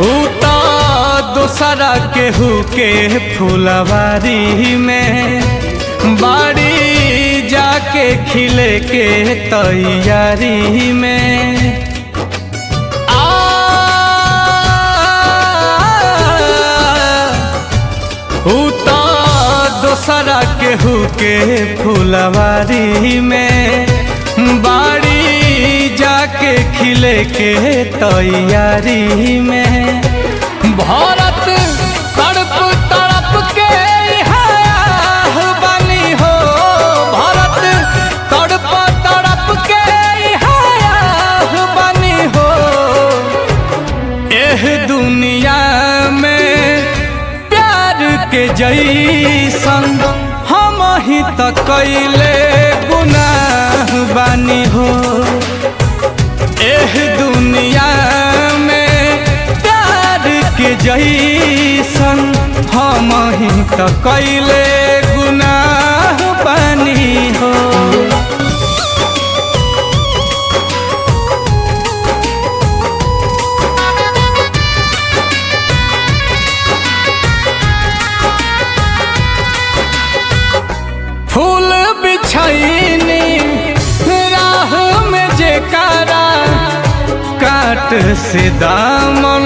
उता दोसरा केहू के फुलवारी में बाड़ी जाके खिले के तैयारी में उता दोसरा केहू के फुलवारी में बाड़ी जाके खिले के तैयारी में भारत तड़प तड़प के यहाँ बनी हो भारत तड़प तड़प के यहाँ बनी हो एह दुनिया में प्यार के जैसन हम ही तो कैले गुनाह बानी हो एह दुनिया में प्यार के जैसन हम ही तो कैले गुनाह बानी हो। फूल बिछैनी राह में जेकारा काट से दामन